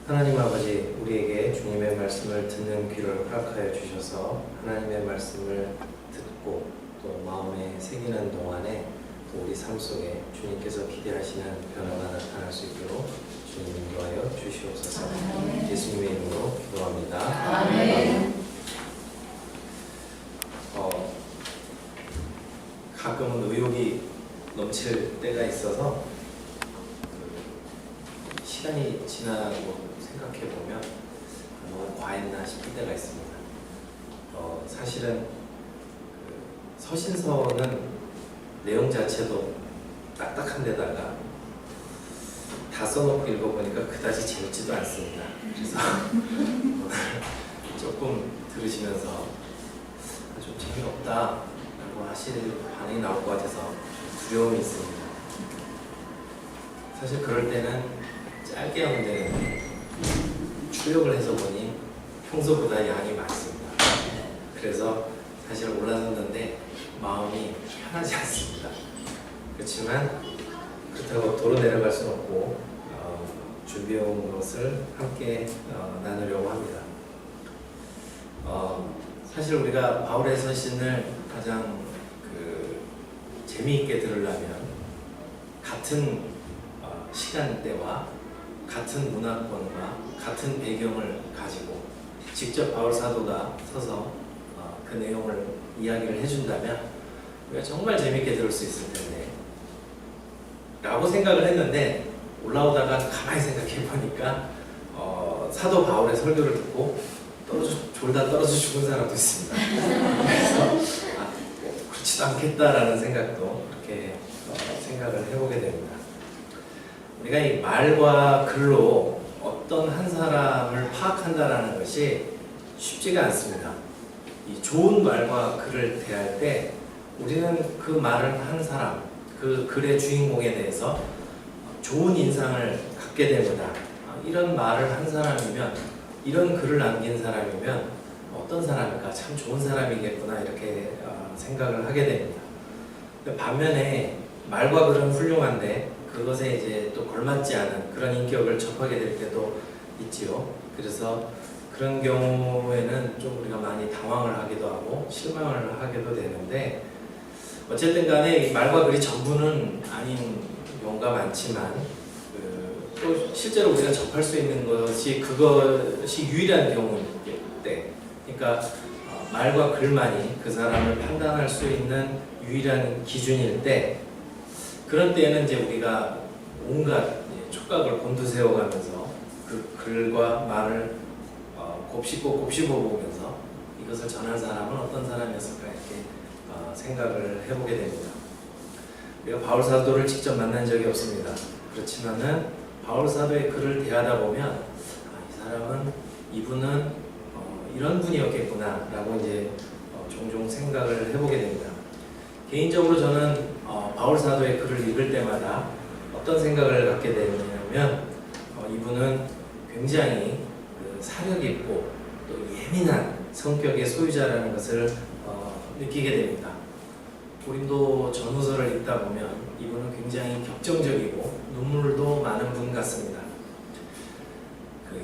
하나님 아버지, 우리에게 주님의 말씀을 듣는 귀를 허락하여 주셔서 하나님의 말씀을 듣고 또 마음에 새기는 동안에 또 우리 삶 속에 주님께서 기대하시는 변화가 나타날 수 있도록 주님 인도하여 주시옵소서. 예수님의 이름으로 기도합니다. 아멘. 가끔은 의욕이 넘칠 때가 있어서 시간이 지나고 생각해보면 너무 과했나 싶을 때가 있습니다. 사실은 서신서는 내용 자체도 딱딱한 데다가 다 써놓고 읽어보니까 그다지 재밌지도 않습니다. 그래서 오늘 조금 들으시면서 좀 재미없다 라고 하실 반응이 나올 것 같아서 두려움이 있습니다. 사실 그럴 때는 짧게 하면 되는데 출력을 해서 보니 평소보다 양이 많습니다. 그래서 사실 올라섰는데 마음이 편하지 않습니다. 그렇지만 그렇다고 도로 내려갈 수는 없고 준비해온 것을 함께 나누려고 합니다. 사실 우리가 바울의 서신을 가장 재미있게 들으려면 같은 시간대와 같은 문화권과 같은 배경을 가지고 직접 바울 사도가 서서 그 내용을 이야기를 해준다면 우리가 정말 재밌게 들을 수 있을 텐데 라고 생각을 했는데 올라오다가 가만히 생각해 보니까 사도 바울의 설교를 듣고 졸다 떨어져 죽은 사람도 있습니다. 그래서 그렇지도 않겠다라는 생각도 그렇게 생각을 해보게 됩니다. 우리가 이 말과 글로 어떤 한 사람을 파악한다라는 것이 쉽지가 않습니다. 이 좋은 말과 글을 대할 때 우리는 그 말을 한 사람, 그 글의 주인공에 대해서 좋은 인상을 갖게 됩니다. 이런 말을 한 사람이면, 이런 글을 남긴 사람이면 어떤 사람일까? 참 좋은 사람이겠구나 이렇게 생각을 하게 됩니다. 반면에 말과 글은 훌륭한데 그것에 이제 또 걸맞지 않은 그런 인격을 접하게 될 때도 있지요. 그래서 그런 경우에는 좀 우리가 많이 당황을 하기도 하고 실망을 하기도 되는데 어쨌든 간에 이 말과 글이 전부는 아닌 경우가 많지만 또 실제로 우리가 접할 수 있는 것이 그것이 유일한 경우일 때, 그러니까 말과 글만이 그 사람을 판단할 수 있는 유일한 기준일 때, 그런 때에는 이제 우리가 온갖 촉각을 곤두세워가면서 그 글과 말을 곱씹어 보면서 이것을 전한 사람은 어떤 사람이었을까 이렇게 생각을 해보게 됩니다. 우리가 바울 사도를 직접 만난 적이 없습니다. 그렇지만은 바울 사도의 글을 대하다 보면 이분은 이런 분이었겠구나 라고 이제 종종 생각을 해보게 됩니다. 개인적으로 저는 바울 사도의 글을 읽을 때마다 어떤 생각을 갖게 되냐면 이분은 굉장히 사력 있고 또 예민한 성격의 소유자라는 것을 느끼게 됩니다. 고린도 전후서를 읽다 보면 이분은 굉장히 격정적이고 눈물도 많은 분 같습니다.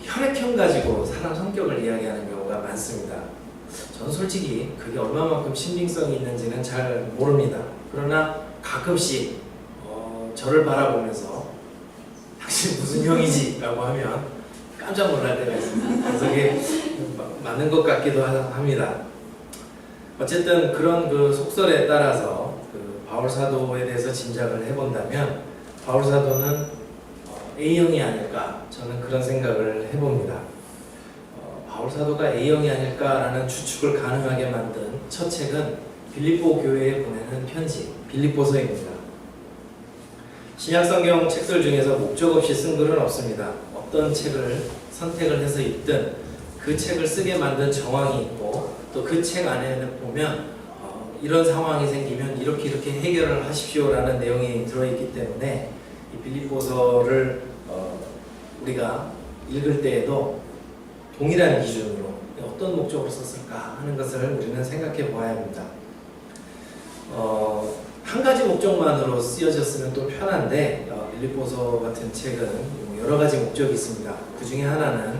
혈액형 가지고 사람 성격을 이야기하는 경우가 많습니다. 저는 솔직히 그게 얼마만큼 신빙성이 있는지는 잘 모릅니다. 그러나 가끔씩 저를 바라보면서 당신 무슨 형이지? 라고 하면 깜짝 놀랄 때가 있습니다. 그래서 이게 맞는 것 같기도 합니다. 어쨌든 그런 그 속설에 따라서 바울 사도에 대해서 짐작을 해본다면 바울 사도는 A형이 아닐까, 저는 그런 생각을 해봅니다. 바울 사도가 A형이 아닐까라는 추측을 가능하게 만든 첫 책은 빌립보 교회에 보내는 편지, 빌립보서입니다. 신약성경 책들 중에서 목적 없이 쓴 글은 없습니다. 어떤 책을 선택을 해서 읽든 그 책을 쓰게 만든 정황이 있고 또 그 책 안에는 보면 이런 상황이 생기면 이렇게 해결을 하십시오라는 내용이 들어있기 때문에 이 빌립보서를 우리가 읽을 때에도 동일한 기준으로 어떤 목적으로 썼을까 하는 것을 우리는 생각해 보아야 합니다. 한 가지 목적만으로 쓰여졌으면 또 편한데 빌립보서 같은 책은 여러 가지 목적이 있습니다. 그 중에 하나는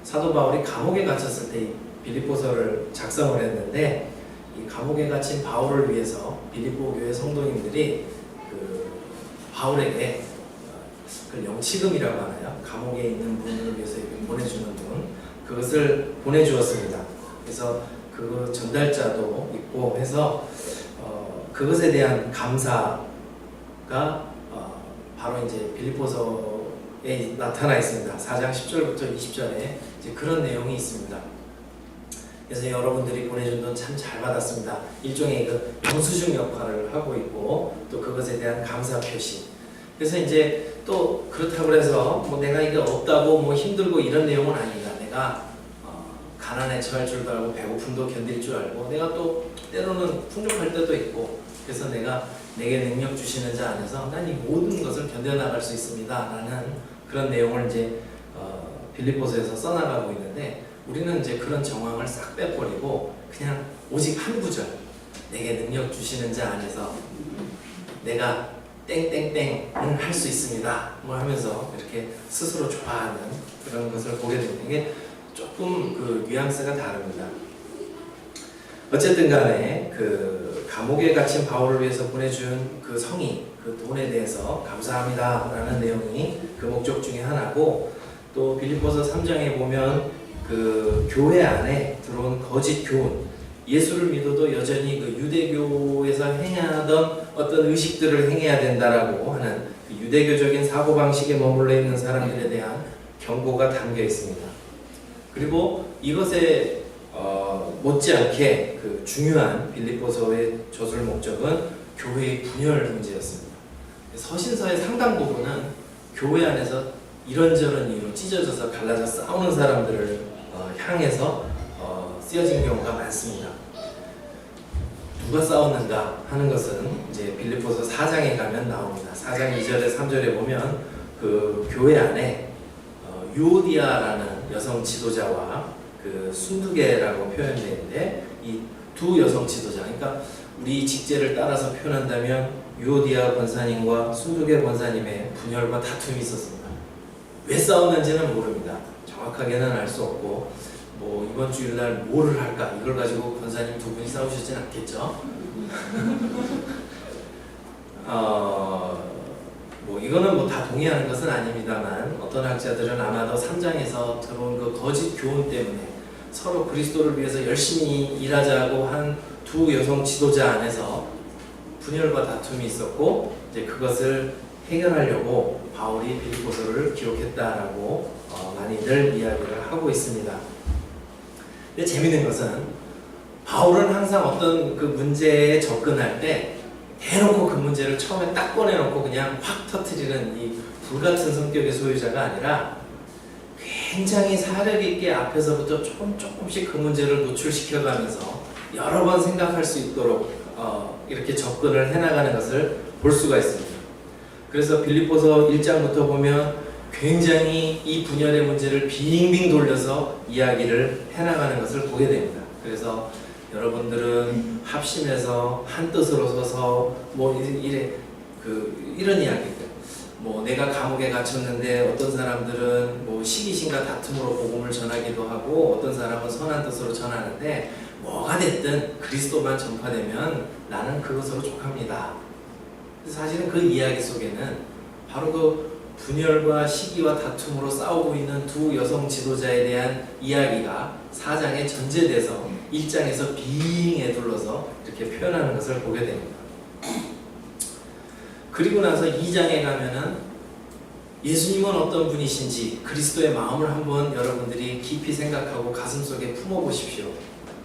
사도 바울이 감옥에 갇혔을 때 빌립보서를 작성을 했는데, 이 감옥에 갇힌 바울을 위해서 빌립보 교회 성도님들이 그 바울에게 그 영치금이라고 하나요? 감옥에 있는 분을 위해서 보내주는 돈, 그것을 보내주었습니다. 그래서 그 전달자도 있고 해서 그것에 대한 감사가 바로 이제 빌립보서에 나타나 있습니다. 4장 10절부터 20절에 이제 그런 내용이 있습니다. 그래서 여러분들이 보내준 돈 참 잘 받았습니다. 일종의 그 영수증 역할을 하고 있고, 또 그것에 대한 감사 표시. 그래서 이제 또 그렇다고 해서 뭐 내가 이게 없다고 뭐 힘들고 이런 내용은 아니다. 내가 가난에 처할 줄도 알고 배고픔도 견딜 줄 알고, 내가 또 때로는 풍족할 때도 있고, 그래서 내가 내게 능력 주시는 자 안에서 난 이 모든 것을 견뎌나갈 수 있습니다 라는 그런 내용을 이제 빌립보서에서 써나가고 있는데, 우리는 이제 그런 정황을 싹 빼버리고 그냥 오직 한 구절, 내게 능력 주시는 자 안에서 내가 땡땡땡을 할 수 있습니다 뭐 하면서 이렇게 스스로 좋아하는 그런 것을 보게 됩니다. 이게 조금 그 뉘앙스가 다릅니다. 어쨌든 간에 그 감옥에 갇힌 바울을 위해서 보내준 그 성의, 그 돈에 대해서 감사합니다 라는 내용이 그 목적 중에 하나고, 또 빌립보서 3장에 보면 그 교회 안에 들어온 거짓 교훈, 예수를 믿어도 여전히 그 유대교에서 행하던 어떤 의식들을 행해야 된다라고 하는 그 유대교적인 사고방식에 머물러 있는 사람들에 대한 경고가 담겨 있습니다. 그리고 이것에 못지않게 그 중요한 빌립보서의 저술 목적은 교회의 분열 문제였습니다. 서신서의 상당 부분은 교회 안에서 이런저런 이유로 찢어져서 갈라져 싸우는 사람들을 향해서 쓰여진 경우가 많습니다. 누가 싸웠는가 하는 것은 이제 빌립보서 4장에 가면 나옵니다. 4장 2절에 3절에 보면 그 교회 안에 유오디아라는 여성 지도자와 그 순두계라고 표현되어 있는데, 이 두 여성 지도자, 그러니까 우리 직제를 따라서 표현한다면 유오디아 권사님과 순두계 권사님의 분열과 다툼이 있었습니다. 왜 싸웠는지는 모릅니다. 정확하게는 알 수 없고, 뭐 이번 주일날 뭐를 할까 이걸 가지고 권사님 두 분이 싸우시진 않겠죠. 뭐 이거는 뭐 다 동의하는 것은 아닙니다만, 어떤 학자들은 아마도 3장에서 들어온 그 거짓 교훈 때문에 서로 그리스도를 위해서 열심히 일하자고 한 두 여성 지도자 안에서 분열과 다툼이 있었고, 이제 그것을 해결하려고 바울이 빌립보서를 기록했다라고 많이들 이야기를 하고 있습니다. 근데 재미있는 것은 바울은 항상 어떤 그 문제에 접근할 때 대놓고 그 문제를 처음에 딱 꺼내놓고 그냥 확 터뜨리는 이 불같은 성격의 소유자가 아니라, 굉장히 사력 있게 앞에서부터 조금씩 그 문제를 노출시켜가면서 여러 번 생각할 수 있도록 이렇게 접근을 해나가는 것을 볼 수가 있습니다. 그래서 빌립보서 1장부터 보면 굉장히 이 분열의 문제를 빙빙 돌려서 이야기를 해나가는 것을 보게 됩니다. 그래서 여러분들은 합심해서 한 뜻으로 서서 뭐 이런 이야기들, 뭐 내가 감옥에 갇혔는데 어떤 사람들은 뭐 시기심과 다툼으로 복음을 전하기도 하고, 어떤 사람은 선한 뜻으로 전하는데, 뭐가 됐든 그리스도만 전파되면 나는 그것으로 족합니다. 사실은 그 이야기 속에는 바로 그 분열과 시기와 다툼으로 싸우고 있는 두 여성 지도자에 대한 이야기가 4장에 전제돼서 1장에서 빙에 둘러서 이렇게 표현하는 것을 보게 됩니다. 그리고 나서 2장에 가면은 예수님은 어떤 분이신지 그리스도의 마음을 한번 여러분들이 깊이 생각하고 가슴속에 품어보십시오.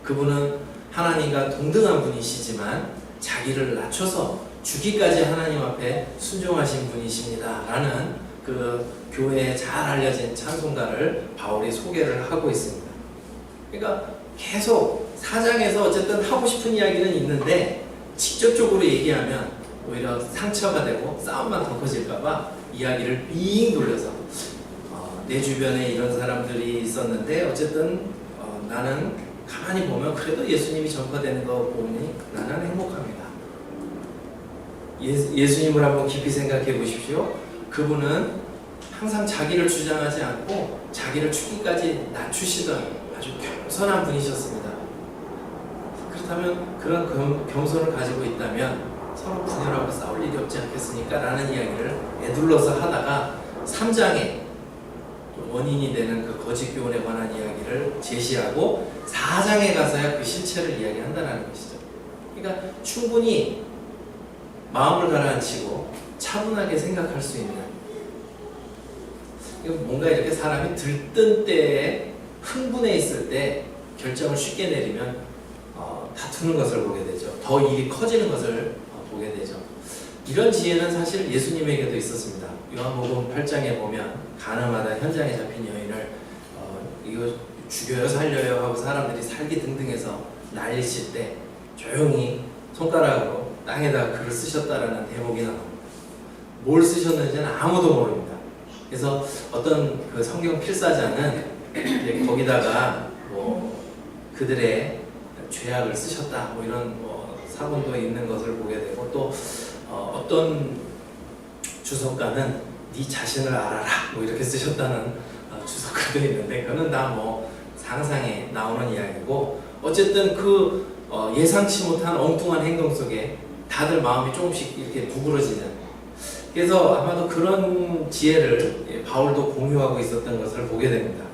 그분은 하나님과 동등한 분이시지만 자기를 낮춰서 주기까지 하나님 앞에 순종하신 분이십니다 라는 그 교회에 잘 알려진 찬송가를 바울이 소개를 하고 있습니다. 그러니까 계속 4장에서 어쨌든 하고 싶은 이야기는 있는데, 직접적으로 얘기하면 오히려 상처가 되고 싸움만 더 커질까봐 이야기를 빙 돌려서 내 주변에 이런 사람들이 있었는데 어쨌든 나는 가만히 보면 그래도 예수님이 전파되는 거 보니 나는 행복합니다. 예수님을 한번 깊이 생각해 보십시오. 그분은 항상 자기를 주장하지 않고 자기를 죽기까지 낮추시던 아주 겸손한 분이셨습니다. 그렇다면 그런 겸손을 가지고 있다면 서로 분열하고 싸울 일이 없지 않겠습니까? 라는 이야기를 에둘러서 하다가 3장에 원인이 되는 그 거짓 교훈에 관한 이야기를 제시하고 4장에 가서야 그 실체를 이야기한다는 것이죠. 그러니까 충분히 마음을 가라앉히고 차분하게 생각할 수 있는, 뭔가 이렇게 사람이 들뜬 때에 흥분해 있을 때 결정을 쉽게 내리면 다투는 것을 보게 되죠. 더 일이 커지는 것을 보게 되죠. 이런 지혜는 사실 예수님에게도 있었습니다. 요한복음 8장에 보면 가나마다 현장에 잡힌 여인을 이거 죽여요 살려요 하고 사람들이 살기 등등해서 난리칠 때 조용히 손가락으로 땅에다 글을 쓰셨다라는 대목이 나옵니다. 뭘 쓰셨는지는 아무도 모릅니다. 그래서 어떤 그 성경 필사자는 이제 거기다가 뭐 그들의 죄악을 쓰셨다 뭐 이런 사본도 있는 것을 보게 되고, 또 어떤 주석가는 네 자신을 알아라 뭐 이렇게 쓰셨다는 주석가도 있는데, 그거는 다 뭐 상상에 나오는 이야기고, 어쨌든 그 예상치 못한 엉뚱한 행동 속에 다들 마음이 조금씩 이렇게 부그러지는, 그래서 아마도 그런 지혜를 바울도 공유하고 있었던 것을 보게 됩니다.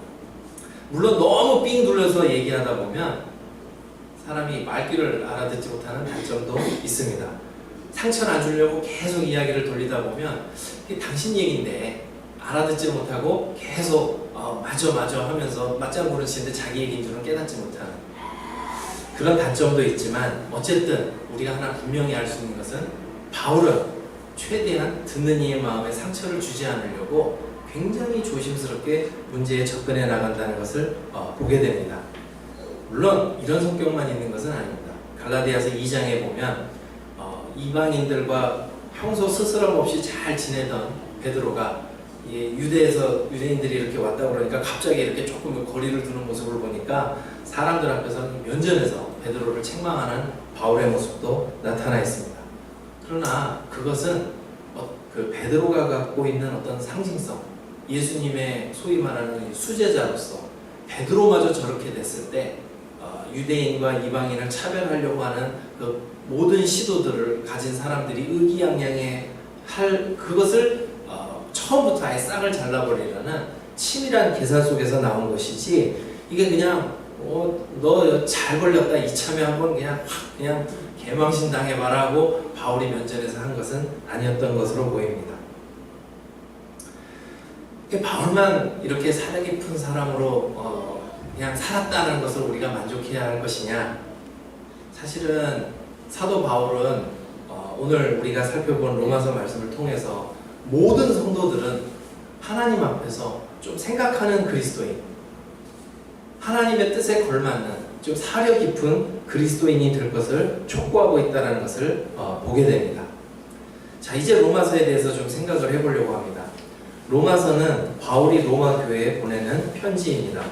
물론 너무 삥 둘러서 얘기하다 보면 사람이 말귀를 알아듣지 못하는 단점도 있습니다. 상처를 안 주려고 계속 이야기를 돌리다 보면 이게 당신 얘기인데 알아듣지 못하고 계속 맞아 하면서 맞장구를 치는데 자기 얘기인 줄은 깨닫지 못하는 그런 단점도 있지만, 어쨌든 우리가 하나 분명히 알 수 있는 것은 바울은 최대한 듣는 이의 마음에 상처를 주지 않으려고 굉장히 조심스럽게 문제에 접근해 나간다는 것을 보게 됩니다. 물론 이런 성격만 있는 것은 아닙니다. 갈라디아서 2장에 보면 이방인들과 평소 스스럼 없이 잘 지내던 베드로가 유대에서 유대인들이 이렇게 왔다 그러니까 갑자기 이렇게 조금 거리를 두는 모습을 보니까 사람들 앞에서 면전에서 베드로를 책망하는 바울의 모습도 나타나 있습니다. 그러나 그것은 그 베드로가 갖고 있는 어떤 상징성, 예수님의 소위 말하는 수제자로서 베드로마저 저렇게 됐을 때 유대인과 이방인을 차별하려고 하는 그 모든 시도들을 가진 사람들이 의기양양해 할 그것을 처음부터 아예 싹을 잘라버리라는 치밀한 계산 속에서 나온 것이지, 이게 그냥 너 잘 걸렸다 이참에 한번 그냥 개망신 당해봐라 하고 바울이 면전에서 한 것은 아니었던 것으로 보입니다. 바울만 이렇게 사려 깊은 사람으로 그냥 살았다는 것을 우리가 만족해야 할 것이냐? 사실은 사도 바울은 오늘 우리가 살펴본 로마서 말씀을 통해서 모든 성도들은 하나님 앞에서 좀 생각하는 그리스도인, 하나님의 뜻에 걸맞는 좀 사려 깊은 그리스도인이 될 것을 촉구하고 있다는 것을 보게 됩니다. 자, 이제 로마서에 대해서 좀 생각을 해보려고 합니다. 로마서는 바울이 로마 교회에 보내는 편지입니다.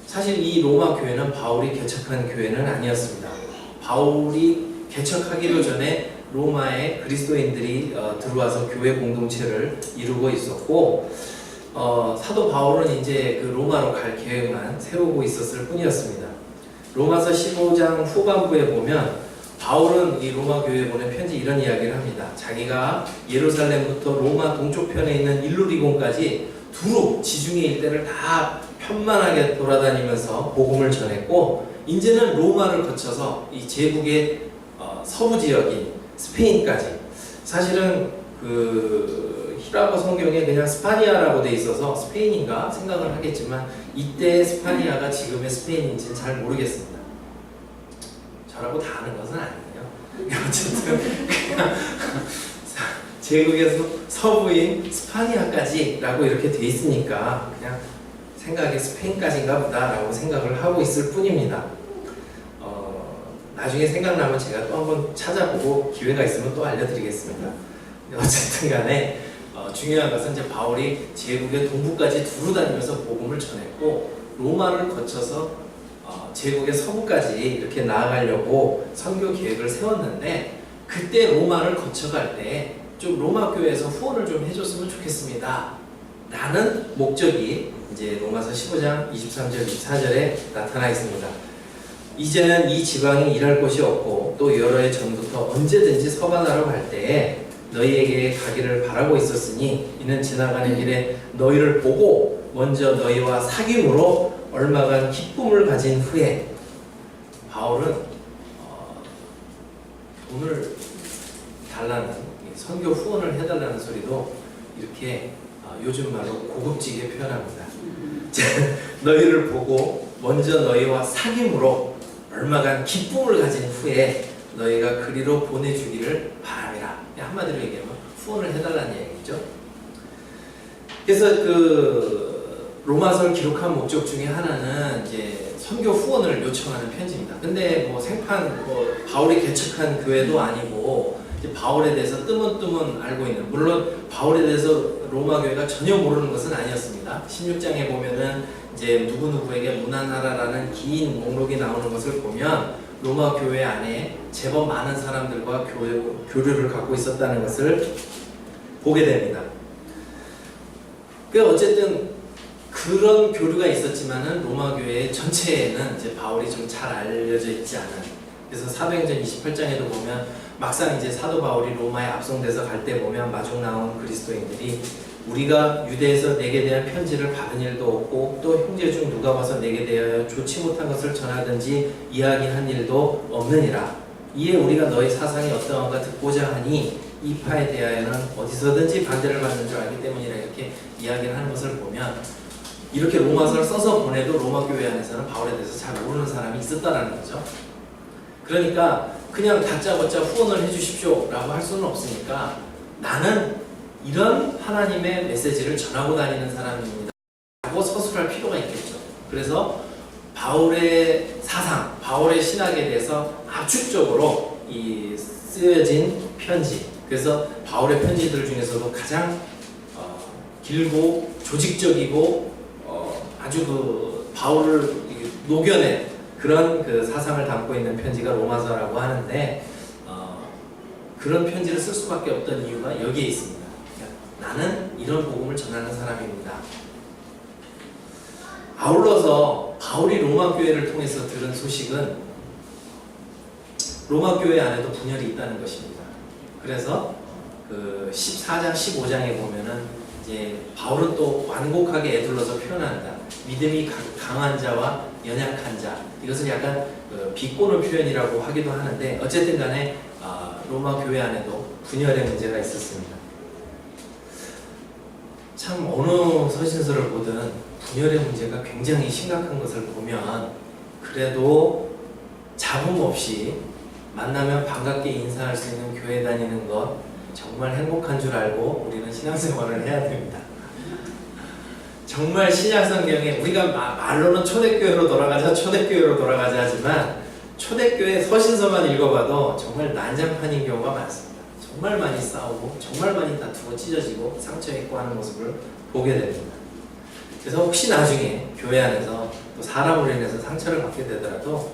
사실 이 로마 교회는 바울이 개척한 교회는 아니었습니다. 바울이 개척하기도 전에 로마에 그리스도인들이 들어와서 교회 공동체를 이루고 있었고, 사도 바울은 이제 그 로마로 갈 계획만 세우고 있었을 뿐이었습니다. 로마서 15장 후반부에 보면 바울은 이 로마 교회에 보낸 편지 이런 이야기를 합니다. 자기가 예루살렘부터 로마 동쪽편에 있는 일루리곤까지 두루 지중해 일대를 다 편만하게 돌아다니면서 복음을 전했고, 이제는 로마를 거쳐서 이 제국의 서부 지역인 스페인까지, 사실은 그 히라보 성경에 그냥 스파니아라고 돼 있어서 스페인인가 생각을 하겠지만, 이때의 스파니아가 지금의 스페인인지는 잘 모르겠습니다. 저라고 다 아는 것은 아니에요. 어쨌든 그냥 제국의 서부인 스파니아까지라고 이렇게 돼 있으니까 그냥 생각에 스페인까지인가 보다 라고 생각을 하고 있을 뿐입니다. 나중에 생각나면 제가 또 한번 찾아보고 기회가 있으면 또 알려드리겠습니다. 어쨌든 간에 중요한 것은 이제 바울이 제국의 동부까지 두루 다니면서 복음을 전했고, 로마를 거쳐서 제국의 서부까지 이렇게 나아가려고 선교 계획을 세웠는데, 그때 로마를 거쳐갈 때 좀 로마 교회에서 후원을 좀 해줬으면 좋겠습니다 라는 목적이 이제 로마서 15장 23절 24절에 나타나 있습니다. 이제는 이 지방이 일할 곳이 없고 또 여러 해 전부터 언제든지 서반하러 갈 때에 너희에게 가기를 바라고 있었으니 이는 지나가는 길에 너희를 보고 먼저 너희와 사귐으로 얼마간 기쁨을 가진 후에 바울은 돈을 달라는 선교 후원을 해달라는 소리도 이렇게 요즘 말로 고급지게 표현합니다. 너희를 보고 먼저 너희와 사귐으로 얼마간 기쁨을 가진 후에 너희가 그리로 보내주기를 바랍니다. 한마디로 얘기하면 후원을 해달라는 얘기죠. 그래서 그 로마서를 기록한 목적 중에 하나는 이제 선교 후원을 요청하는 편지입니다. 근데 뭐 생판 바울이 개척한 교회도 아니고 이제 바울에 대해서 뜨문뜨문 알고 있는, 물론 바울에 대해서 로마 교회가 전혀 모르는 것은 아니었습니다. 16장에 보면은 이제 누구누구에게 문안하라라는 긴 목록이 나오는 것을 보면 로마 교회 안에 제법 많은 사람들과 교류를 갖고 있었다는 것을 보게 됩니다. 그 어쨌든 그런 교류가 있었지만은 로마 교회 전체에는 이제 바울이 좀 잘 알려져 있지 않은. 그래서 사도행전 28장에도 보면 막상 이제 사도 바울이 로마에 압송돼서 갈 때 보면 마중 나온 그리스도인들이 우리가 유대에서 내게 대한 편지를 받은 일도 없고 또 형제 중 누가 와서 내게 대하여 좋지 못한 것을 전하든지 이야기한 일도 없느니라. 이에 우리가 너희 사상이 어떠한가 듣고자 하니 이 파에 대하여는 어디서든지 반대를 받는 줄 알기 때문이라 이렇게 이야기를 하는 것을 보면 이렇게 로마서를 써서 보내도 로마 교회 안에서는 바울에 대해서 잘 모르는 사람이 있었다라는 거죠. 그러니까 그냥 다짜고짜 후원을 해주십시오 라고 할 수는 없으니까 나는 이런 하나님의 메시지를 전하고 다니는 사람입니다 라고 서술할 필요가 있겠죠. 그래서 바울의 사상, 바울의 신학에 대해서 압축적으로 이 쓰여진 편지, 그래서 바울의 편지들 중에서도 가장 길고 조직적이고 아주 그 바울을 녹여낸 그런 그 사상을 담고 있는 편지가 로마서라고 하는데 그런 편지를 쓸 수밖에 없던 이유가 여기에 있습니다. 나는 이런 복음을 전하는 사람입니다. 아울러서 바울이 로마 교회를 통해서 들은 소식은 로마 교회 안에도 분열이 있다는 것입니다. 그래서 그 14장, 15장에 보면은 이제 바울은 또 완곡하게 애둘러서 표현한다. 믿음이 강한 자와 연약한 자. 이것은 약간 비꼬는 표현이라고 하기도 하는데 어쨌든 간에 로마 교회 안에도 분열의 문제가 있었습니다. 참 어느 서신서를 보든 분열의 문제가 굉장히 심각한 것을 보면 그래도 잡음 없이 만나면 반갑게 인사할 수 있는 교회 다니는 것 정말 행복한 줄 알고 우리는 신앙생활을 해야 됩니다. 정말 신약성경에 우리가 말로는 초대교회로 돌아가자 하지만 초대교회 서신서만 읽어봐도 정말 난장판인 경우가 많습니다. 정말 많이 싸우고 정말 많이 다투고 찢어지고 상처 입고 하는 모습을 보게 됩니다. 그래서 혹시 나중에 교회 안에서 또 사람으로 인해서 상처를 받게 되더라도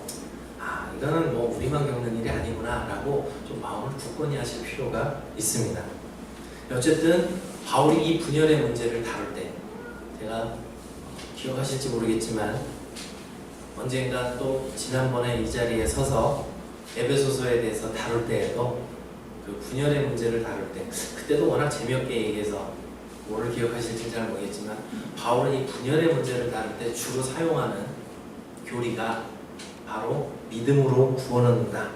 이거는 뭐 우리만 겪는 일이 아니구나 라고 좀 마음을 굳건히 하실 필요가 있습니다. 어쨌든 바울이 이 분열의 문제를 다룰 때 제가 기억하실지 모르겠지만 언젠가 또 지난번에 이 자리에 서서 에베소서에 대해서 다룰 때에도 그 분열의 문제를 다룰 때 그때도 워낙 재미없게 얘기해서 뭐를 기억하실지 잘 모르겠지만 바울은 이 분열의 문제를 다룰 때 주로 사용하는 교리가 바로 믿음으로 구원 얻는다.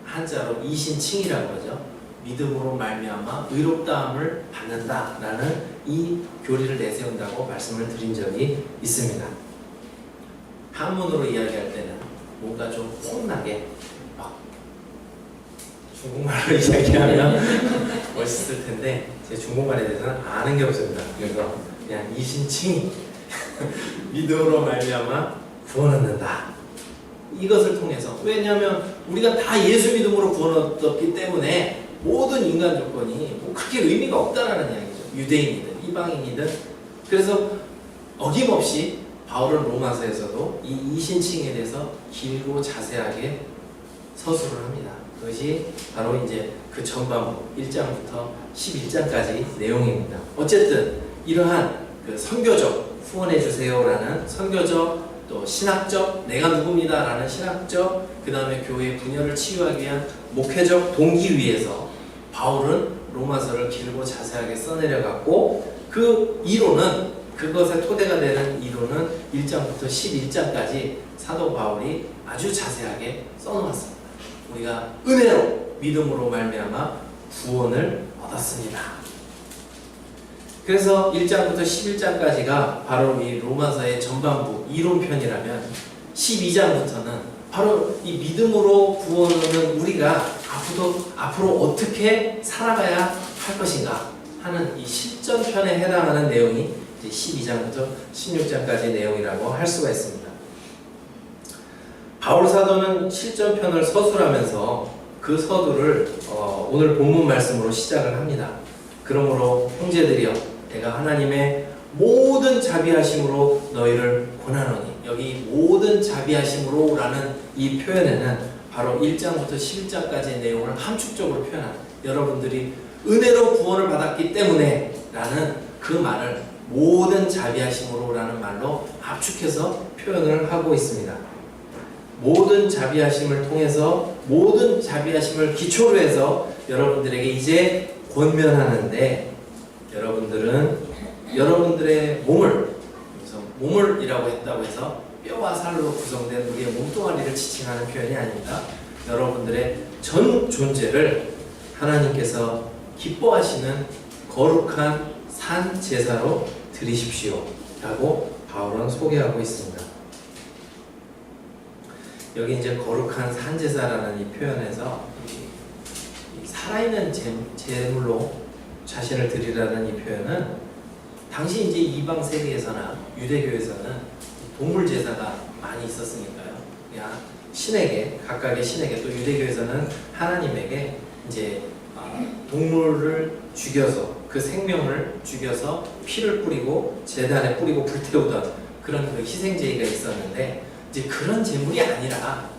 한자로 이신칭이라고 하죠. 믿음으로 말미암아 의롭다함을 받는다라는 이 교리를 내세운다고 말씀을 드린 적이 있습니다. 한문으로 이야기할 때는 뭔가 좀 폼나게 막 중국말로 이야기하면 멋있을 텐데 제 중국말에 대해서는 아는 게 없습니다. 그래서 그냥 이신칭 믿음으로 말미암아 구원 얻는다. 이것을 통해서, 왜냐하면 우리가 다 예수 믿음으로 구원 얻었기 때문에 모든 인간 조건이 뭐 크게 의미가 없다라는 이야기죠. 유대인이든 이방인이든. 그래서 어김없이 바울은 로마서에서도 이 이신칭에 대해서 길고 자세하게 서술을 합니다. 그것이 바로 이제 그 전반부 1장부터 11장까지 내용입니다. 어쨌든 이러한 그 선교적 후원해 주세요라는 선교적 또 신학적 내가 누굽니다라는 신학적 그 다음에 교회의 분열을 치유하기 위한 목회적 동기 위에서 바울은 로마서를 길고 자세하게 써내려갔고 그 이론은 그것의 토대가 되는 이론은 1장부터 11장까지 사도 바울이 아주 자세하게 써놓았습니다. 우리가 은혜로 믿음으로 말미암아 구원을 얻었습니다. 그래서 1장부터 11장까지가 바로 이 로마서의 전반부 이론편이라면 12장부터는 바로 이 믿음으로 구원은 우리가 앞으로 어떻게 살아가야 할 것인가 하는 이 실전편에 해당하는 내용이 이제 12장부터 16장까지의 내용이라고 할 수가 있습니다. 바울 사도는 실전편을 서술하면서 그 서두를 오늘 본문 말씀으로 시작을 합니다. 그러므로 형제들이여 내가 하나님의 모든 자비하심으로 너희를 권하노니 여기 모든 자비하심으로 라는 이 표현에는 바로 1장부터 11장까지의 내용을 함축적으로 표현합니다. 여러분들이 은혜로 구원을 받았기 때문에 라는 그 말을 모든 자비하심으로 라는 말로 압축해서 표현을 하고 있습니다. 모든 자비하심을 통해서 모든 자비하심을 기초로 해서 여러분들에게 이제 권면하는데 여러분들은 여러분들의 몸을이라고 했다고 해서 뼈와 살로 구성된 우리의 몸뚱아리를 지칭하는 표현이 아닙니다. 여러분들의 전 존재를 하나님께서 기뻐하시는 거룩한 산 제사로 드리십시오 라고 바울은 소개하고 있습니다. 여기 이제 거룩한 산 제사라는 이 표현에서 이 살아있는 제물로 자신을 드리라는 이 표현은 당시 이제 이방 세계에서나 유대교에서는 동물 제사가 많이 있었으니까요. 그냥 신에게 각각의 신에게 또 유대교에서는 하나님에게 이제 동물을 죽여서 그 생명을 죽여서 피를 뿌리고 제단에 뿌리고 불태우던 그런 그 희생제의가 있었는데 이제 그런 제물이 아니라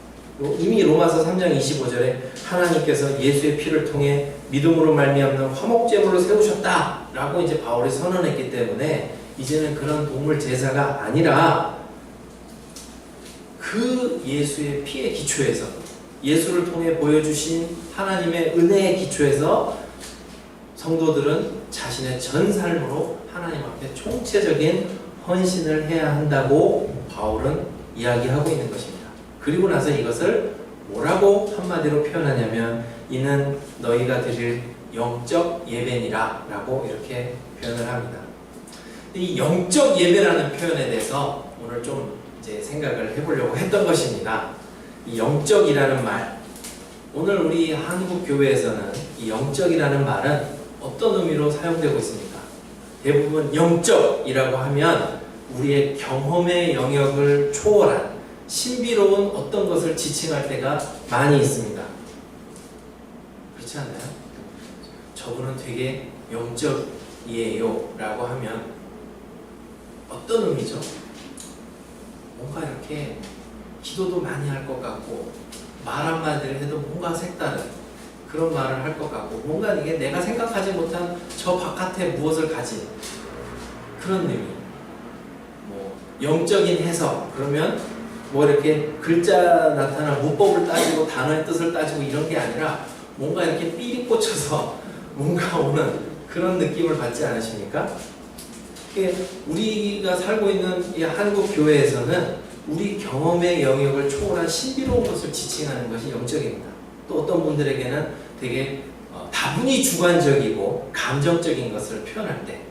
이미 로마서 3장 25절에 하나님께서 예수의 피를 통해 믿음으로 말미암는 화목제물로 세우셨다라고 이제 바울이 선언했기 때문에 이제는 그런 동물 제사가 아니라 그 예수의 피의 기초에서 예수를 통해 보여주신 하나님의 은혜의 기초에서 성도들은 자신의 전 삶으로 하나님 앞에 총체적인 헌신을 해야 한다고 바울은 이야기하고 있는 것입니다. 그리고 나서 이것을 뭐라고 한마디로 표현하냐면 이는 너희가 드릴 영적 예배니라 라고 이렇게 표현을 합니다. 이 영적 예배라는 표현에 대해서 오늘 좀 이제 생각을 해보려고 했던 것입니다. 이 영적이라는 말, 오늘 우리 한국 교회에서는 이 영적이라는 말은 어떤 의미로 사용되고 있습니까? 대부분 영적이라고 하면 우리의 경험의 영역을 초월한 신비로운 어떤 것을 지칭할 때가 많이 있습니다. 그렇지 않나요? 저분은 되게 영적이에요 라고 하면 어떤 의미죠? 뭔가 이렇게 기도도 많이 할 것 같고 말 한마디를 해도 뭔가 색다른 그런 말을 할 것 같고 뭔가 이게 내가 생각하지 못한 저 바깥에 무엇을 가진 그런 의미. 뭐 영적인 해석 그러면 뭐 이렇게 글자 나타난 문법을 따지고 단어의 뜻을 따지고 이런 게 아니라 뭔가 이렇게 삘이 꽂혀서 뭔가 오는 그런 느낌을 받지 않으십니까? 우리가 살고 있는 이 한국 교회에서는 우리 경험의 영역을 초월한 신비로운 것을 지칭하는 것이 영적입니다. 또 어떤 분들에게는 되게 다분히 주관적이고 감정적인 것을 표현할 때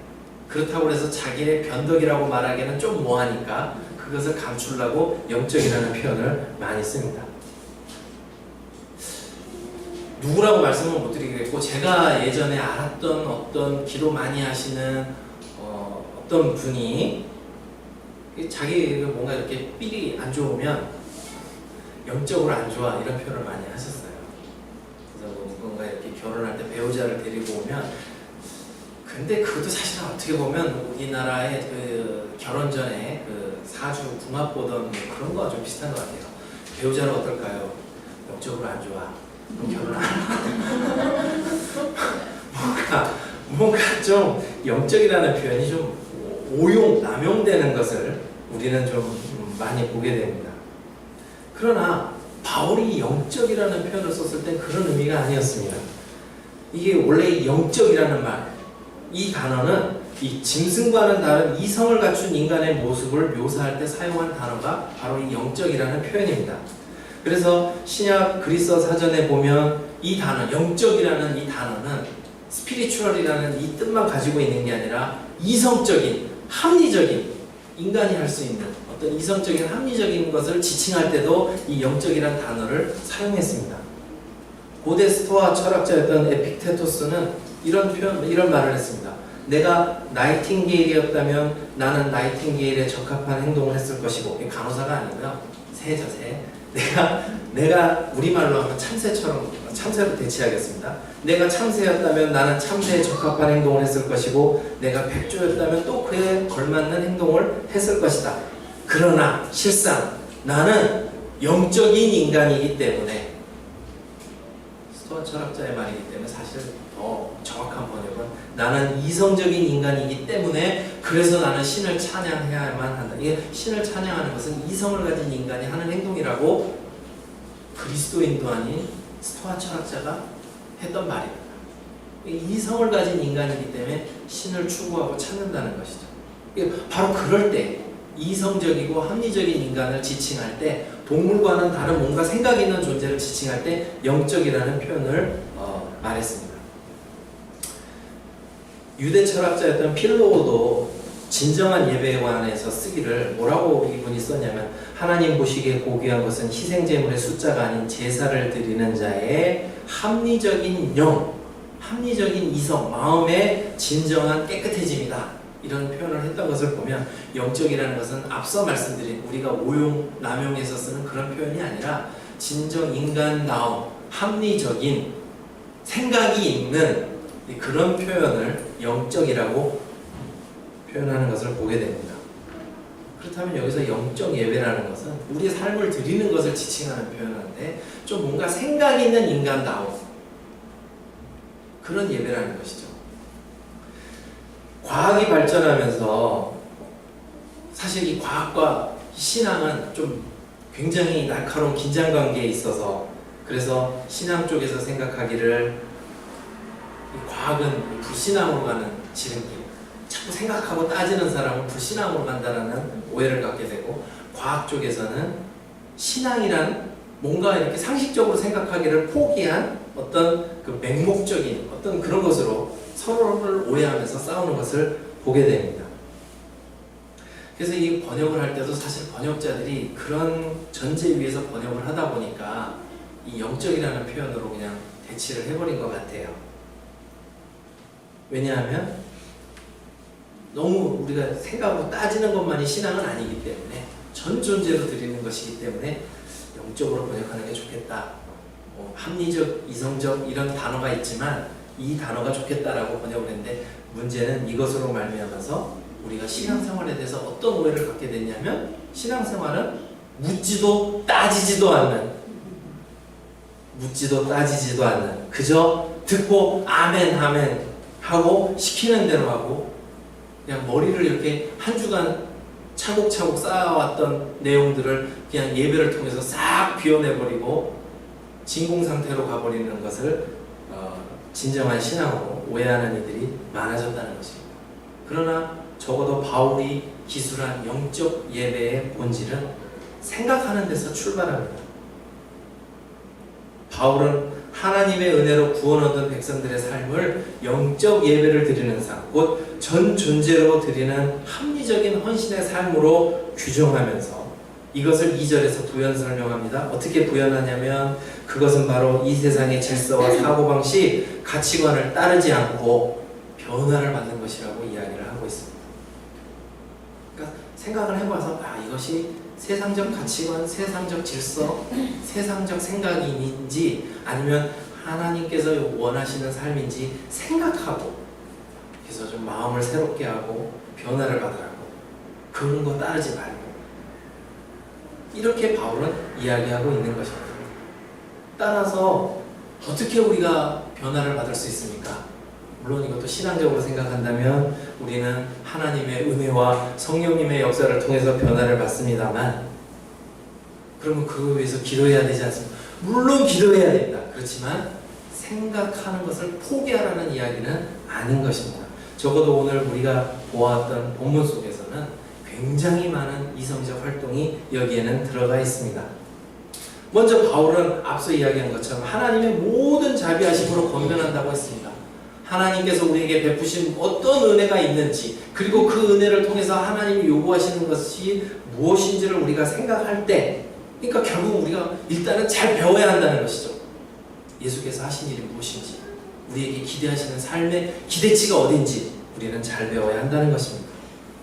그렇다고 해서 자기의 변덕이라고 말하기에는 좀 뭐하니까 그것을 감추려고 영적이라는 표현을 많이 씁니다. 누구라고 말씀을 못 드리겠고 제가 예전에 알았던 어떤 기도 많이 하시는 어떤 분이 자기 뭔가 이렇게 삘이 안 좋으면 영적으로 안 좋아 이런 표현을 많이 하셨어요. 그래서 뭔가 이렇게 결혼할 때 배우자를 데리고 오면 근데 그것도 사실은 어떻게 보면 우리나라의 그 결혼 전에 그 사주 궁합 보던 그런 거와 좀 비슷한 것 같아요. 배우자는 어떨까요? 영적으로 안 좋아. 그럼 결혼 안 하고 뭔가 좀 영적이라는 표현이 좀 남용되는 것을 우리는 좀 많이 보게 됩니다. 그러나 바울이 영적이라는 표현을 썼을 땐 그런 의미가 아니었습니다. 이게 원래 영적이라는 말, 이 단어는 이 짐승과는 다른 이성을 갖춘 인간의 모습을 묘사할 때 사용한 단어가 바로 이 영적이라는 표현입니다. 그래서 신약 그리스어 사전에 보면 이 단어, 영적이라는 이 단어는 스피리추얼이라는 이 뜻만 가지고 있는 게 아니라 이성적인, 합리적인, 인간이 할 수 있는 어떤 이성적인 합리적인 것을 지칭할 때도 이 영적이라는 단어를 사용했습니다. 고대 스토아 철학자였던 에픽테토스는 이런 말을 했습니다. 내가 나이팅게일이었다면 나는 나이팅게일에 적합한 행동을 했을 것이고, 간호사가 아니고요, 새죠, 새. 내가 우리말로 하면 참새로 대체하겠습니다. 내가 참새였다면 나는 참새에 적합한 행동을 했을 것이고, 내가 백조였다면 또 그에 걸맞는 행동을 했을 것이다. 그러나 실상 나는 영적인 인간이기 때문에, 스토아 철학자의 말이기 때문에 사실 더 정확한 번역은 나는 이성적인 인간이기 때문에 그래서 나는 신을 찬양해야만 한다. 이게 신을 찬양하는 것은 이성을 가진 인간이 하는 행동이라고 그리스도인도 아닌 스토아 철학자가 했던 말입니다. 이성을 가진 인간이기 때문에 신을 추구하고 찾는다는 것이죠. 바로 그럴 때 이성적이고 합리적인 인간을 지칭할 때, 동물과는 다른 뭔가 생각 있는 존재를 지칭할 때 영적이라는 표현을 말했습니다. 유대 철학자였던 필로도 진정한 예배에 관해서 쓰기를 뭐라고 이분이 썼냐면, 하나님 보시기에 고귀한 것은 희생제물의 숫자가 아닌 제사를 드리는 자의 합리적인 영, 합리적인 이성, 마음의 진정한 깨끗해짐이다. 이런 표현을 했던 것을 보면 영적이라는 것은 앞서 말씀드린 우리가 남용해서 쓰는 그런 표현이 아니라 진정 인간다움, 합리적인 생각이 있는 그런 표현을 영적이라고 표현하는 것을 보게 됩니다. 그렇다면 여기서 영적 예배라는 것은 우리의 삶을 드리는 것을 지칭하는 표현인데, 좀 뭔가 생각 있는 인간다움, 그런 예배라는 것이죠. 과학이 발전하면서 사실 이 과학과 신앙은 좀 굉장히 날카로운 긴장관계에 있어서, 그래서 신앙 쪽에서 생각하기를 이 과학은 불신앙으로 가는 지름길, 자꾸 생각하고 따지는 사람은 불신앙으로 간다는 오해를 갖게 되고, 과학 쪽에서는 신앙이란 뭔가 이렇게 상식적으로 생각하기를 포기한 어떤 그 맹목적인 어떤 그런 것으로 서로를 오해하면서 싸우는 것을 보게 됩니다. 그래서 이 번역을 할 때도 사실 번역자들이 그런 전제 위에서 번역을 하다 보니까 이 영적이라는 표현으로 그냥 대치를 해버린 것 같아요. 왜냐하면 너무 우리가 생각하고 따지는 것만이 신앙은 아니기 때문에, 전 존재로 드리는 것이기 때문에 영적으로 번역하는 게 좋겠다. 합리적, 이성적 이런 단어가 있지만 이 단어가 좋겠다라고 번역을 했는데, 문제는 이것으로 말미암아서 우리가 신앙생활에 대해서 어떤 오해를 갖게 됐냐면, 신앙생활은 묻지도 따지지도 않는, 그저 듣고 아멘 아멘 하고 시키는 대로 하고, 그냥 머리를 이렇게 한 주간 차곡차곡 쌓아왔던 내용들을 그냥 예배를 통해서 싹 비워내버리고 진공상태로 가버리는 것을 진정한 신앙으로 오해하는 이들이 많아졌다는 것입니다. 그러나 적어도 바울이 기술한 영적 예배의 본질은 생각하는 데서 출발합니다. 바울은 하나님의 은혜로 구원 얻은 백성들의 삶을 영적 예배를 드리는 삶, 곧 전 존재로 드리는 합리적인 헌신의 삶으로 규정하면서 이것을 2절에서 부연 설명합니다. 어떻게 부연하냐면, 그것은 바로 이 세상의 질서와 사고방식, 가치관을 따르지 않고 변화를 받는 것이라고 이야기를 하고 있습니다. 그러니까 생각을 해봐서 이것이 세상적 가치관, 세상적 질서, 세상적 생각인지 아니면 하나님께서 원하시는 삶인지 생각하고, 그래서 좀 마음을 새롭게 하고 변화를 받으라고, 그런 거 따르지 말고, 이렇게 바울은 이야기하고 있는 것입니다. 따라서 어떻게 우리가 변화를 받을 수 있습니까? 물론 이것도 신앙적으로 생각한다면 우리는 하나님의 은혜와 성령님의 역사를 통해서 변화를 받습니다만, 그러면 그걸 위해서 기도해야 되지 않습니까? 물론 기도해야 됩니다. 그렇지만 생각하는 것을 포기하라는 이야기는 아닌 것입니다. 적어도 오늘 우리가 보았던 본문 속에서는 굉장히 많은 이성적 활동이 여기에는 들어가 있습니다. 먼저 바울은 앞서 이야기한 것처럼 하나님의 모든 자비하심으로 건면한다고 했습니다. 하나님께서 우리에게 베푸신 어떤 은혜가 있는지, 그리고 그 은혜를 통해서 하나님이 요구하시는 것이 무엇인지를 우리가 생각할 때, 그러니까 결국 우리가 일단은 잘 배워야 한다는 것이죠. 예수께서 하신 일이 무엇인지, 우리에게 기대하시는 삶의 기대치가 어딘지 우리는 잘 배워야 한다는 것입니다.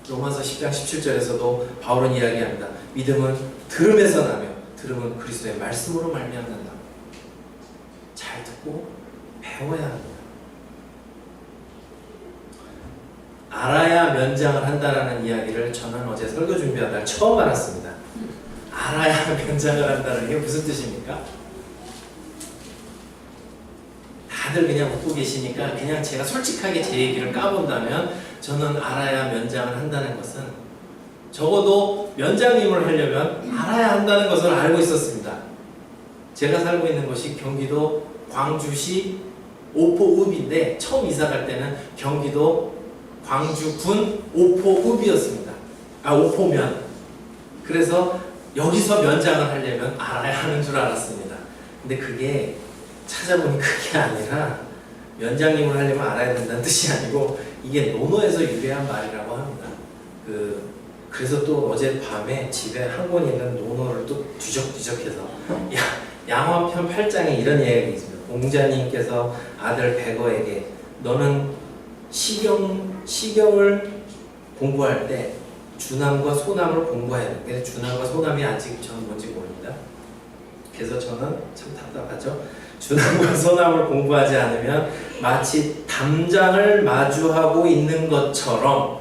로마서 10장 17절에서도 바울은 이야기합니다. 믿음은 들음에서 나며 들음은 그리스도의 말씀으로 말미암는다. 잘 듣고 배워야 합니다. 알아야 면장을 한다라는 이야기를 저는 어제 설교 준비하다 처음 알았습니다. 알아야 면장을 한다는 게 무슨 뜻입니까? 다들 그냥 웃고 계시니까 그냥 제가 솔직하게 제 얘기를 까본다면, 저는 알아야 면장을 한다는 것은 적어도 면장님을 하려면 알아야 한다는 것을 알고 있었습니다. 제가 살고 있는 곳이 경기도 광주시 오포읍인데 처음 이사 갈 때는 경기도 광주군 오포읍이었습니다. 오포면. 그래서 여기서 면장을 하려면 알아야 하는 줄 알았습니다. 근데 그게 찾아보니 그게 아니라 면장님을 하려면 알아야 된다는 뜻이 아니고, 이게 논어에서 유래한 말이라고 합니다. 그래서 또 어젯밤에 집에 한 권 있는 논어를 또 뒤적뒤적해서, 양화편 8장에 이런 이야기가 있습니다. 공자님께서 아들 백어에게 너는 시경을 공부할 때 주남과 소남을 공부해야 돼. 그래서 주남과 소남이 아직 저는 뭔지 모릅니다. 그래서 저는 참 답답하죠. 주남과 소남을 공부하지 않으면 마치 담장을 마주하고 있는 것처럼,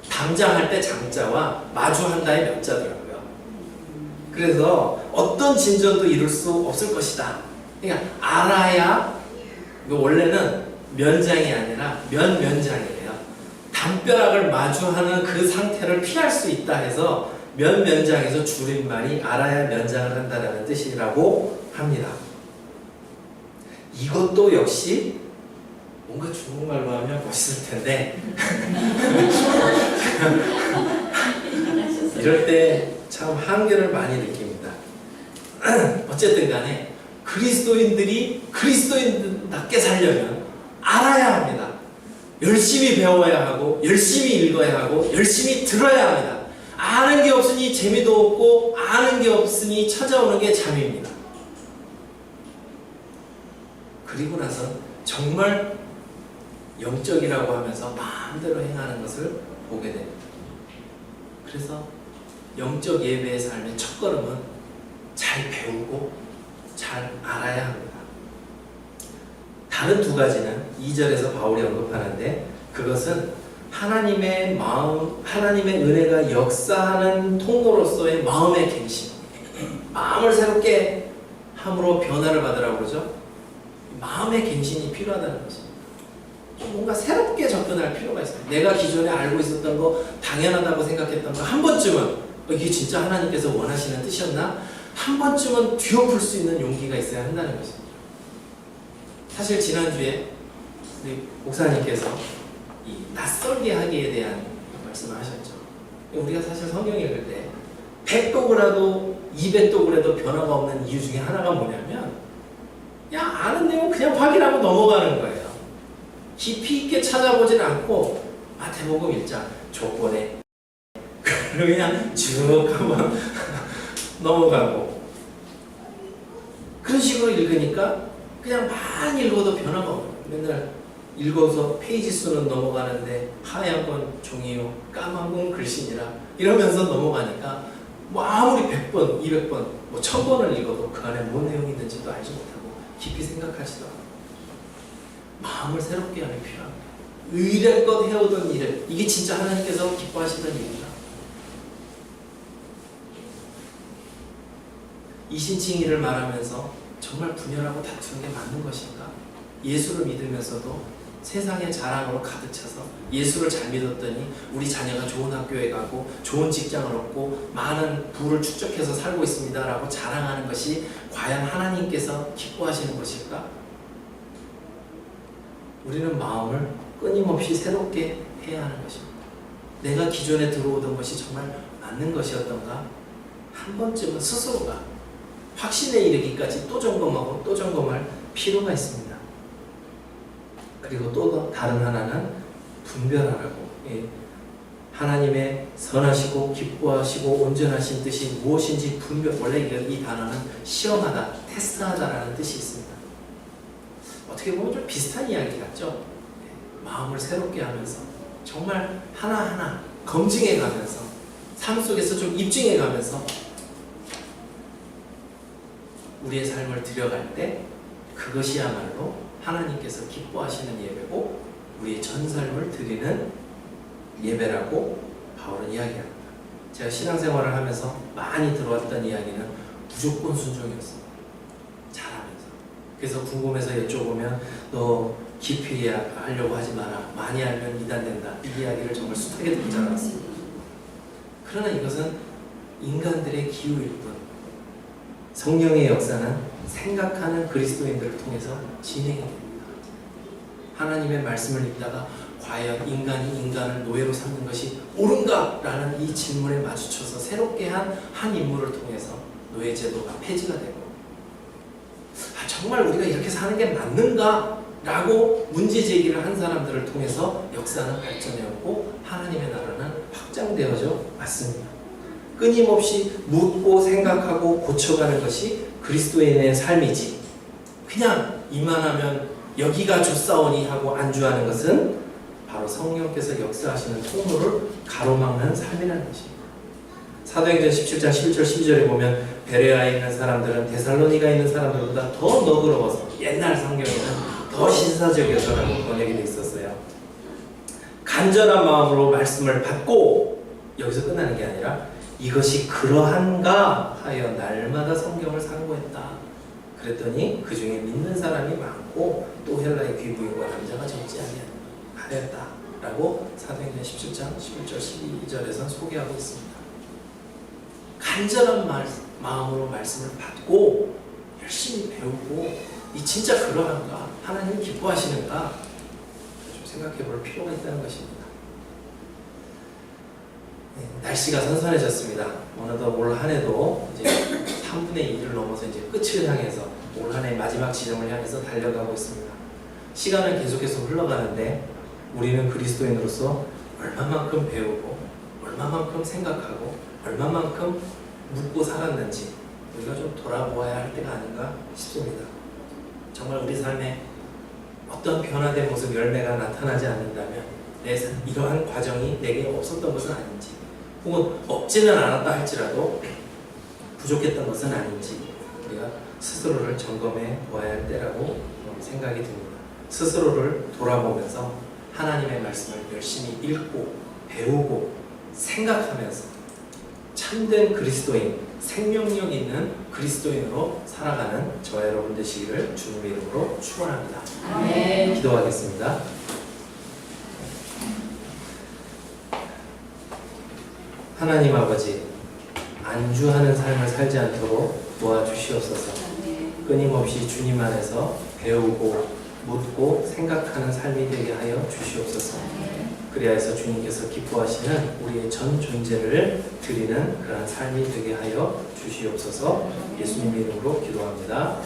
담장할 때 장자와 마주한다의 면자더라고요. 그래서 어떤 진전도 이룰 수 없을 것이다. 그러니까 알아야, 원래는 면장이 아니라 면장이에요. 담벼락을 마주하는 그 상태를 피할 수 있다 해서 면장에서 줄임말이 알아야 면장을 한다는 뜻이라고 합니다. 이것도 역시 뭔가 중국말로 하면 멋있을 텐데 이럴 때 참 한계를 많이 느낍니다. 어쨌든 간에 그리스도인들이 그리스도인답게 살려면 알아야 합니다. 열심히 배워야 하고, 열심히 읽어야 하고, 열심히 들어야 합니다. 아는 게 없으니 재미도 없고, 아는 게 없으니 찾아오는 게 잠입니다. 그리고 나서 정말 영적이라고 하면서 마음대로 행하는 것을 보게 됩니다. 그래서 영적 예배의 삶의 첫걸음은 잘 배우고 잘 알아야 합니다. 다른 두 가지는 2절에서 바울이 언급하는데, 그것은 하나님의 마음, 하나님의 은혜가 역사하는 통로로서의 마음의 갱신, 마음을 새롭게 함으로 변화를 받으라고 그러죠. 마음의 갱신이 필요하다는 것입니다. 뭔가 새롭게 접근할 필요가 있어요. 내가 기존에 알고 있었던 거, 당연하다고 생각했던 거, 한 번쯤은 이게 진짜 하나님께서 원하시는 뜻이었나? 한 번쯤은 뒤엎을 수 있는 용기가 있어야 한다는 것입니다. 사실 지난주에 우리 목사님께서 이 낯설게 하기에 대한 말씀을 하셨죠. 우리가 사실 성경 읽을 때 100독을 200독을 해도 변화가 없는 이유 중에 하나가 뭐냐면, 그냥 아는 내용 그냥 확인하고 넘어가는 거예요. 깊이 있게 찾아보진 않고 마태복음 1장 조건에 그냥 쭉 한번 넘어가고, 그런 식으로 읽으니까 그냥 많이 읽어도 변화가 없어요. 맨날 읽어서 페이지 수는 넘어가는데 하얀 건 종이요 까만 건 글씨니라 이러면서 넘어가니까 뭐 아무리 100번, 200번, 뭐 1000번을 읽어도 그 안에 뭔 내용이 있는지도 알지 못하고 깊이 생각하지도 않고, 마음을 새롭게 하는 필요합니다. 의례껏 해오던 일을, 이게 진짜 하나님께서 기뻐하시던 일입니다. 이신칭의를 말하면서 정말 분열하고 다투는 게 맞는 것인가? 예수를 믿으면서도 세상의 자랑으로 가득 차서 예수를 잘 믿었더니 우리 자녀가 좋은 학교에 가고 좋은 직장을 얻고 많은 부를 축적해서 살고 있습니다 라고 자랑하는 것이 과연 하나님께서 기뻐하시는 것일까? 우리는 마음을 끊임없이 새롭게 해야 하는 것입니다. 내가 기존에 들어오던 것이 정말 맞는 것이었던가? 한 번쯤은 스스로가 확신에 이르기까지 또 점검하고 또 점검할 필요가 있습니다. 그리고 또 다른 하나는 분별하라고. 하나님의 선하시고 기뻐하시고 온전하신 뜻이 무엇인지 분별. 원래 이 단어는 시험하다, 테스트하다라는 뜻이 있습니다. 어떻게 보면 좀 비슷한 이야기 같죠? 마음을 새롭게 하면서 정말 하나하나 검증해 가면서 삶 속에서 좀 입증해 가면서 우리의 삶을 들여갈 때 그것이야말로 하나님께서 기뻐하시는 예배고 우리의 전 삶을 드리는 예배라고 바울은 이야기합니다. 제가 신앙생활을 하면서 많이 들어왔던 이야기는 무조건 순종이었습니다. 잘하면서. 그래서 궁금해서 여쭤보면 너 깊이 하려고 하지 마라. 많이 알면 이단된다. 이 이야기를 정말 숱하게 듣고 자랐습니다. 그러나 이것은 인간들의 기후일 뿐 성령의 역사는 생각하는 그리스도인들을 통해서 진행이 됩니다. 하나님의 말씀을 읽다가 과연 인간이 인간을 노예로 삼는 것이 옳은가? 라는 이 질문에 마주쳐서 새롭게 한 인물을 통해서 노예 제도가 폐지가 되고 정말 우리가 이렇게 사는 게 맞는가? 라고 문제 제기를 한 사람들을 통해서 역사는 발전해오고 하나님의 나라는 확장되어져 왔습니다. 끊임없이 묻고 생각하고 고쳐가는 것이 그리스도인의 삶이지 그냥 이만하면 여기가 좋사오니 하고 안주하는 것은 바로 성령께서 역사하시는 통로를 가로막는 삶이라는 것입니다. 사도행전 17장 11절 12절에 보면 베레아에 있는 사람들은 데살로니가에 있는 사람들보다 더 너그러워서 옛날 성경에는 더 신사적이어서라고 번역이 되어 있었어요. 간절한 마음으로 말씀을 받고 여기서 끝나는 게 아니라 이것이 그러한가 하여 날마다 성경을 상고했다. 그랬더니 그 중에 믿는 사람이 많고 또 헬라의 귀부인과 남자가 적지 아니하였다 라고 사도행전 17장 11절 12절에서 소개하고 있습니다. 간절한 마음으로 말씀을 받고 열심히 배우고 이 진짜 그러한가? 하나님이 기뻐하시는가? 좀 생각해 볼 필요가 있다는 것입니다. 날씨가 선선해졌습니다. 어느덧 올 한 해도 이제 3분의 2를 넘어서 이제 끝을 향해서 올 한 해 마지막 지점을 향해서 달려가고 있습니다. 시간은 계속해서 흘러가는데 우리는 그리스도인으로서 얼마만큼 배우고 얼마만큼 생각하고 얼마만큼 묻고 살았는지 우리가 좀 돌아보아야 할 때가 아닌가 싶습니다. 정말 우리 삶에 어떤 변화된 모습 열매가 나타나지 않는다면 이러한 과정이 내게 없었던 것은 아닌지 혹은 없지는 않았다 할지라도 부족했던 것은 아닌지 우리가 스스로를 점검해 보아야 할 때라고 생각이 듭니다. 스스로를 돌아보면서 하나님의 말씀을 열심히 읽고 배우고 생각하면서 참된 그리스도인, 생명력 있는 그리스도인으로 살아가는 저와 여러분 되시기를 주님의 이름으로 축원합니다. 아멘. 기도하겠습니다. 하나님 아버지, 안주하는 삶을 살지 않도록 도와주시옵소서. 끊임없이 주님 안에서 배우고 묻고 생각하는 삶이 되게 하여 주시옵소서. 그리하여서 주님께서 기뻐하시는 우리의 전 존재를 드리는 그러한 삶이 되게 하여 주시옵소서. 예수님 이름으로 기도합니다.